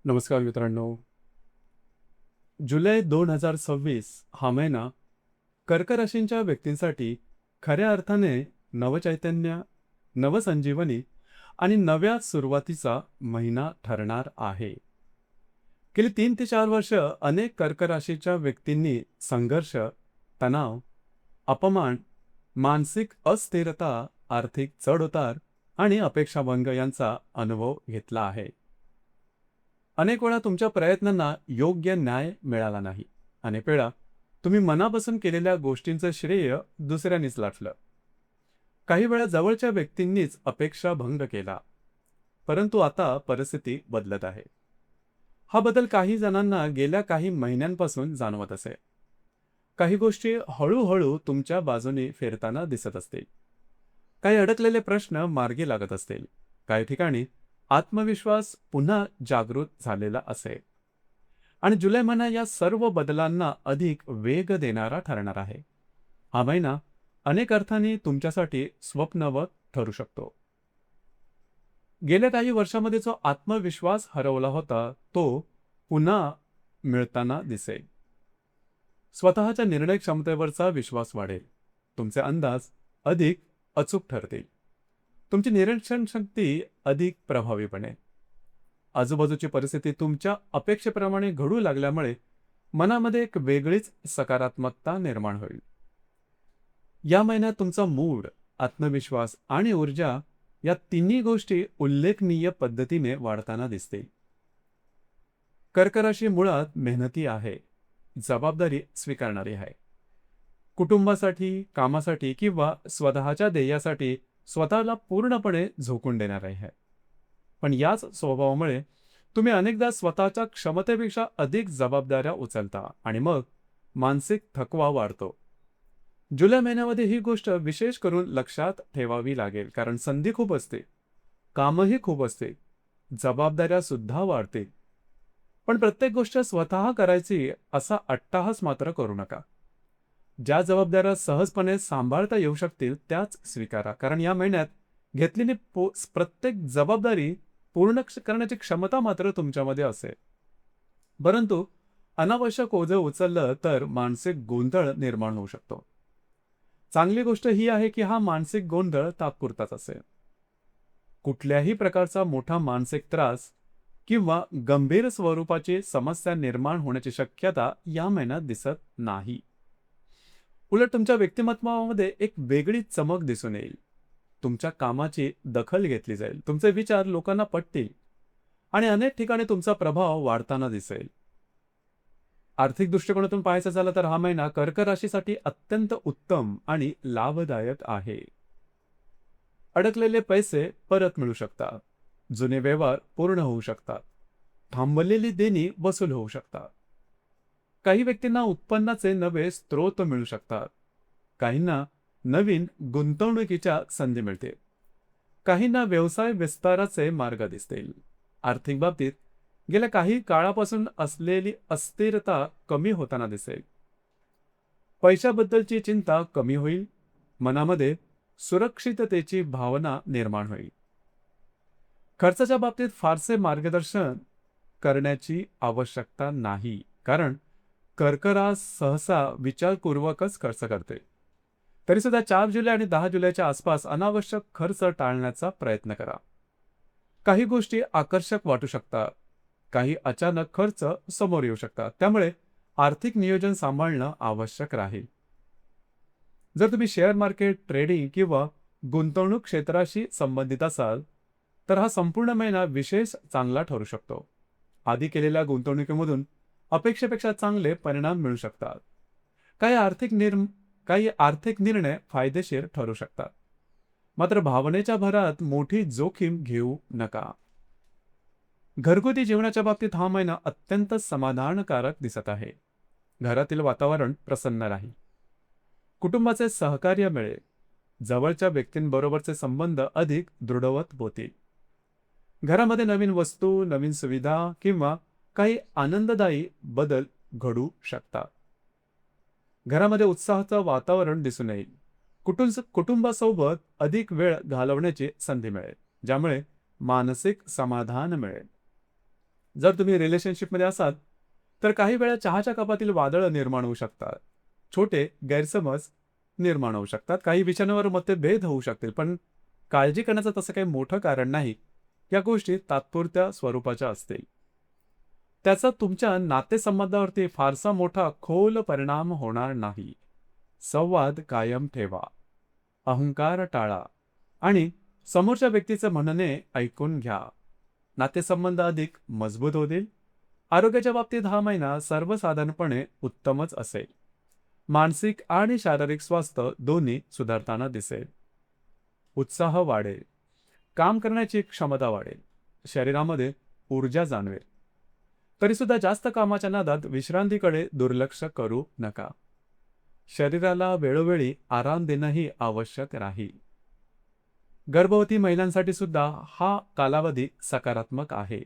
नमस्कार मित्रांनो. जुलै 2026 हा महिना कर्क राशींच्या व्यक्तींसाठी खऱ्या अर्थाने नवचैतन्य, नवसंजीवनी आणि नव्या सुरुवातीचा महिना ठरणार आहे. गेली 3 ते 4 वर्ष अनेक कर्क राशीच्या व्यक्तींनी संघर्ष, तणाव, अपमान, मानसिक अस्थिरता, आर्थिक चढउतार आणि अपेक्षाभंग यांचा अनुभव घेतला आहे. अनेक वेळा तुमच्या प्रयत्नांना योग्य न्याय मिळाला नाही. अनेक वेळा तुम्ही मनापासून केलेल्या गोष्टींचं श्रेय दुसऱ्यांनीच लाटलं. काही वेळा जवळच्या व्यक्तींनीच अपेक्षा भंग केला. परंतु आता परिस्थिती बदलत आहे. हा बदल काही जणांना गेल्या काही महिन्यांपासून जाणवत असे. काही गोष्टी हळूहळू तुमच्या बाजूने फिरताना दिसत असतील. काही अडकलेले प्रश्न मार्गी लागत असतील. काही ठिकाणी आत्मविश्वास पुन्हा जागृत झालेला असेल. आणि जुलै महिना या सर्व बदलांना अधिक वेग देणारा ठरणार आहे. हा महिना अनेक अर्थांनी तुमच्यासाठी स्वप्नवत ठरू शकतो. गेल्या काही वर्षांमध्ये जो आत्मविश्वास हरवला होता तो पुन्हा मिळताना दिसेल. स्वतःच्या निर्णय क्षमतेवरचा विश्वास वाढेल. तुमचे अंदाज अधिक अचूक ठरतील. तुमची निरीक्षण शक्ती अधिक प्रभावी बनेल. आजूबाजूची परिस्थिती तुमच्या अपेक्षेप्रमाणे घडू लागल्यामुळे मनामध्ये एक वेगळीच सकारात्मकता निर्माण होईल. या महिन्यात तुमचा मूड, आत्मविश्वास आणि ऊर्जा या तिन्ही गोष्टी उल्लेखनीय पद्धतीने वाढताना दिसतील. कर्क राशी मुळात मेहनती आहे, जबाबदारी स्वीकारणारी आहे. कुटुंबासाठी, कामासाठी किंवा स्वतःच्या ध्येयासाठी स्वतःला पूर्णपणे झोकून देणार आहे. पण याच स्वभावामुळे तुम्ही अनेकदा स्वतःच्या क्षमतेपेक्षा अधिक जबाबदाऱ्या उचलता आणि मग मानसिक थकवा वाढतो. जुलै महिन्यामध्ये ही गोष्ट विशेष करून लक्षात ठेवावी लागेल, कारण संधी खूप असते, कामही खूप असते, जबाबदाऱ्या सुद्धा वाढतील. पण प्रत्येक गोष्ट स्वतः करायची असा अट्टाहास मात्र करू नका. ज्या जबाबदाऱ्या सहजपणे सांभाळता येऊ शकतील त्याच स्वीकारा, कारण या महिन्यात घेतलेली प्रत्येक जबाबदारी पूर्ण करण्याची क्षमता मात्र तुमच्यामध्ये असेल. परंतु अनावश्यक ओझं उचललं तर मानसिक गोंधळ निर्माण होऊ शकतो. चांगली गोष्ट ही आहे की हा मानसिक गोंधळ तात्पुरताच असेल. कुठल्याही प्रकारचा मोठा मानसिक त्रास किंवा गंभीर स्वरूपाची समस्या निर्माण होण्याची शक्यता या महिन्यात दिसत नाही. उलट तुमच्या व्यक्तिमत्वामध्ये एक वेगळी चमक दिसून येईल. तुमच्या कामाची दखल घेतली जाईल, तुमचे विचार लोकांना पटतील आणि अनेक ठिकाणी तुमचा प्रभाव वाढताना दिसेल. आर्थिक दृष्टिकोनातून पाहायचं झालं तर हा महिना कर्क राशीसाठी अत्यंत उत्तम आणि लाभदायक आहे. अडकलेले पैसे परत मिळू शकतात, जुने व्यवहार पूर्ण होऊ शकतात, थांबलेली देणी वसूल होऊ शकतात. काही व्यक्तींना उत्पन्नाचे नवे स्रोत मिळू शकतात. काहींना नवीन गुंतवणुकीच्या संधी मिळतील. काहींना व्यवसाय विस्ताराचे मार्ग दिसतील. आर्थिक बाबतीत गेल्या काही काळापासून असलेली अस्थिरता कमी होताना दिसेल. पैशाबद्दलची चिंता कमी होईल. मनामध्ये सुरक्षिततेची भावना निर्माण होईल. खर्चाच्या बाबतीत फारसे मार्गदर्शन करण्याची आवश्यकता नाही, कारण कर्क रास सहसा विचारपूर्वकच खर्च करते. तरीसुद्धा 4 जुलै आणि 10 जुलैच्या आसपास अनावश्यक खर्च टाळण्याचा प्रयत्न करा. काही गोष्टी आकर्षक वाटू शकतात, काही अचानक खर्च समोर येऊ शकतात, त्यामुळे आर्थिक नियोजन सांभाळणं आवश्यक राहील. जर तुम्ही शेअर मार्केट, ट्रेडिंग किंवा गुंतवणूक क्षेत्राशी संबंधित असाल तर हा संपूर्ण महिना विशेष चांगला ठरू शकतो. आधी केलेल्या गुंतवणुकीमधून अपेक्षेपेक्षा चांगले परिणाम मिळू शकतात. काही आर्थिक निर्णय फायदेशीर ठरू शकतात. मात्र भावनेच्या भरात मोठी जोखीम घेऊ नका. घरगुती जीवनाच्या बाबतीत हा महिना अत्यंत समाधानकारक दिसत आहे. घरातील वातावरण प्रसन्न राहील. कुटुंबाचे सहकार्य मिळेल. जवळच्या व्यक्तींबरोबरचे संबंध अधिक दृढवत होतील. घरामध्ये नवीन वस्तू, नवीन सुविधा किंवा काही आनंददायी बदल घडू शकतात. घरामध्ये उत्साहाचं वातावरण दिसून येईल. कुटुंबासोबत अधिक वेळ घालवण्याची संधी मिळेल, ज्यामुळे मानसिक समाधान मिळेल. जर तुम्ही रिलेशनशिपमध्ये असाल तर काही वेळा चहाच्या कपातील वादळं निर्माण होऊ शकतात. छोटे गैरसमज निर्माण होऊ शकतात. काही विषयांवर मतभेद होऊ शकतील, पण काळजी करण्याचं तसं काही मोठं कारण नाही. या गोष्टी तात्पुरत्या स्वरूपाच्या असतील. त्याचा तुमच्या नातेसंबंधावरती फारसा मोठा खोल परिणाम होणार नाही. संवाद कायम ठेवा, अहंकार टाळा आणि समोरच्या व्यक्तीचं म्हणणे ऐकून घ्या. नातेसंबंध अधिक मजबूत होतील. आरोग्याच्या बाबतीत हा महिना सर्वसाधारणपणे उत्तमच असेल. मानसिक आणि शारीरिक स्वास्थ्य दोन्ही सुधारताना दिसेल. उत्साह वाढेल. काम करण्याची क्षमता वाढेल. शरीरामध्ये ऊर्जा जाणवेल. तरीसुद्धा जास्त कामाच्या नादात विश्रांतीकडे दुर्लक्ष करू नका. शरीराला वेळोवेळी आराम देणंही आवश्यक राहील. गर्भवती महिलांसाठी सुद्धा हा कालावधी सकारात्मक आहे.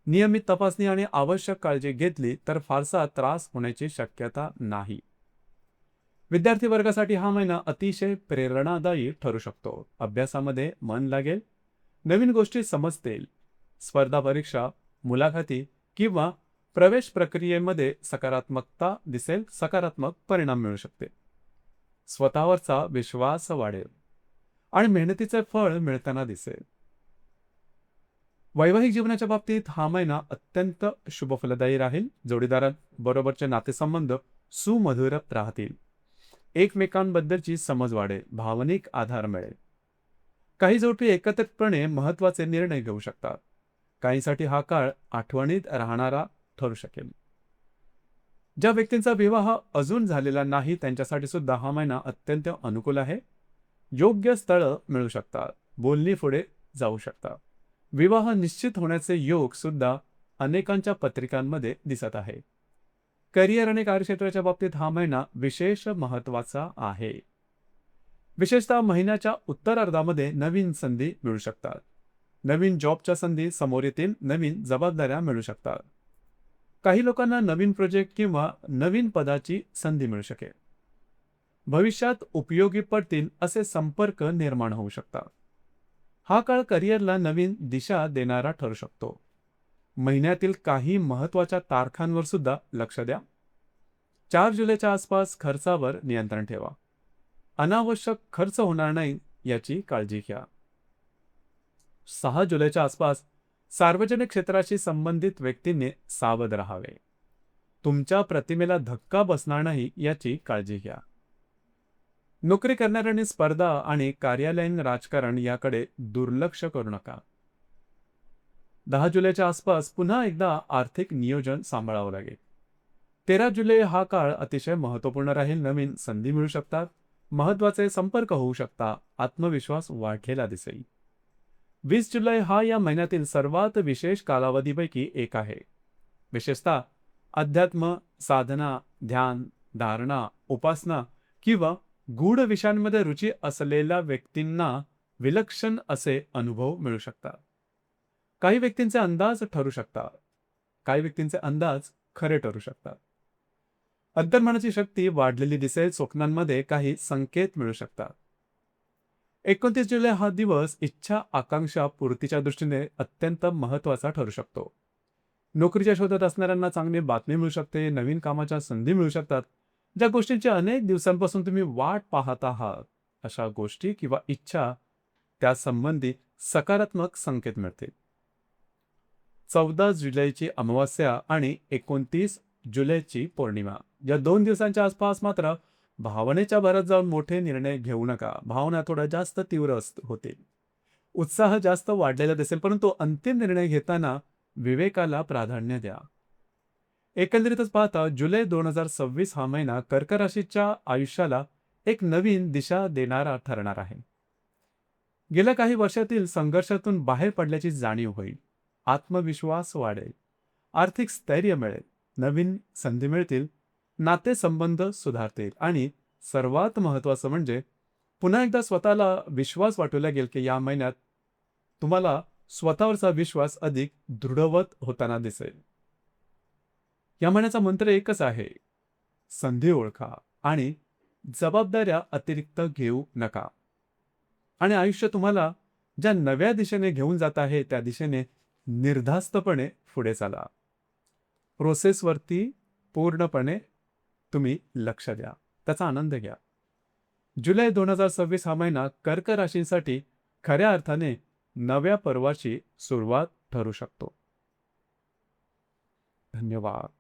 नियमित तपासणी आणि आवश्यक काळजी घेतली तर फारसा त्रास होण्याची शक्यता नाही. विद्यार्थी वर्गासाठी हा महिना अतिशय प्रेरणादायी ठरू शकतो. अभ्यासामध्ये मन लागेल. नवीन गोष्टी समजतील. स्पर्धा परीक्षा, मुलाखती किंवा प्रवेश प्रक्रियेमध्ये सकारात्मकता दिसेल. सकारात्मक परिणाम मिळू शकते. स्वतःवरचा विश्वास वाढेल आणि मेहनतीचे फळ मिळताना दिसेल. वैवाहिक जीवनाच्या बाबतीत हा महिना अत्यंत शुभफलदायी राहील. जोडीदाराबरोबरचे नातेसंबंध सुमधुर राहतील. एकमेकांबद्दलची समज वाढेल. भावनिक आधार मिळेल. काही जोडपी एकत्रितपणे महत्त्वाचे निर्णय घेऊ शकतात. काहींसाठी हा काळ आठवणीत राहणारा ठरू शकेल. ज्या व्यक्तींचा विवाह अजून झालेला नाही त्यांच्यासाठी सुद्धा हा महिना अत्यंत अनुकूल आहे. योग्य स्थळं मिळू शकतात. बोलणी पुढे जाऊ शकतात. विवाह निश्चित होण्याचे योग सुद्धा अनेकांच्या पत्रिकांमध्ये दिसत आहे. करिअर आणि कार्यक्षेत्राच्या बाबतीत हा महिना विशेष महत्त्वाचा आहे. विशेषतः महिन्याच्या उत्तरार्धामध्ये नवीन संधी मिळू शकतात. नवीन जॉबच्या संधी समोर येतील. नवीन जबाबदाऱ्या मिळू शकतात. काही लोकांना नवीन प्रोजेक्ट किंवा नवीन पदाची संधी मिळू शकेल. भविष्यात उपयोगी पडतील असे संपर्क निर्माण होऊ शकतात. हा काळ करिअरला नवीन दिशा देणारा ठरू शकतो. महिन्यातील काही महत्त्वाच्या तारखांवर सुद्धा लक्ष द्या. 4 जुलैच्या आसपास खर्चावर नियंत्रण ठेवा. अनावश्यक खर्च होणार नाही याची काळजी घ्या. 6 जुलैच्या आसपास सार्वजनिक क्षेत्राशी संबंधित व्यक्तींनी सावध राहावे. तुमच्या प्रतिमेला धक्का बसणार नाही याची काळजी घ्या. नोकरी करणाऱ्यांनी स्पर्धा आणि कार्यालयीन राजकारण याकडे दुर्लक्ष करू नका. 10 जुलैच्या आसपास पुन्हा एकदा आर्थिक नियोजन सांभाळावं लागेल. 13 जुलै हा काळ अतिशय महत्त्वपूर्ण राहील. नवीन संधी मिळू शकतात. महत्त्वाचे संपर्क होऊ शकतात. आत्मविश्वास वाढलेला दिसेल. 20 जुलै हा या महिन्यातील सर्वात विशेष कालावधीपैकी एक आहे. विशेषतः अध्यात्म, साधना, ध्यान, धारणा, उपासना किंवा गूढ विषयांमध्ये रुची असलेल्या व्यक्तींना विलक्षण असे अनुभव मिळू शकतात. काही व्यक्तींचे अंदाज ठरू शकतात. काही व्यक्तींचे अंदाज खरे ठरू शकतात. अंतर्मनाची शक्ती वाढलेली दिसेल. स्वप्नांमध्ये काही संकेत मिळू शकतात. 29 जुलै हा दिवस इच्छा आकांक्षा पूर्तीच्या दृष्टीने अत्यंत महत्त्वाचा ठरू शकतो. नोकरीच्या शोधात असणाऱ्यांना चांगली बातमी मिळू शकते. नवीन कामाच्या संधी मिळू शकतात. ज्या गोष्टींची अनेक दिवसांपासून तुम्ही वाट पाहत आहात अशा गोष्टी किंवा इच्छा त्यासंबंधी सकारात्मक संकेत मिळतील. 14 जुलैची अमावस्या आणि 29 जुलैची पौर्णिमा या 2 दिवसांच्या आसपास मात्र भावनेच्या भरात जाऊन मोठे निर्णय घेऊ नका. भावना थोड्या जास्त तीव्र होतील. उत्साह जास्त वाढलेला दिसेल, परंतु अंतिम निर्णय घेताना विवेकाला प्राधान्य द्या. एकंदरीतच पाहता जुलै 2026 हा महिना कर्क राशीच्या आयुष्याला एक नवीन दिशा देणारा ठरणार आहे. गेल्या काही वर्षातील संघर्षातून बाहेर पडल्याची जाणीव होईल. आत्मविश्वास वाढेल. आर्थिक स्थैर्य मिळेल. नवीन संधी मिळतील. नातेसंबंध सुधारतील आणि सर्वात महत्त्वाचं म्हणजे पुन्हा एकदा स्वतःला विश्वास वाटू लागेल की या महिन्यात तुम्हाला स्वतःवरचा विश्वास अधिक दृढवत होताना दिसेल. या महिन्याचा मंत्र एकच आहे. संधी ओळखा आणि जबाबदाऱ्या अतिरिक्त घेऊ नका. आणि आयुष्य तुम्हाला ज्या नव्या दिशेने घेऊन जात आहे त्या दिशेने निर्धास्तपणे पुढे चाला. प्रोसेसवरती पूर्णपणे तुम्ही लक्ष द्या, त्याचा आनंद घ्या. जुलै 2026 हा महिना कर्क राशींसाठी खऱ्या अर्थाने नव्या पर्वाची सुरुवात ठरू शकतो. धन्यवाद.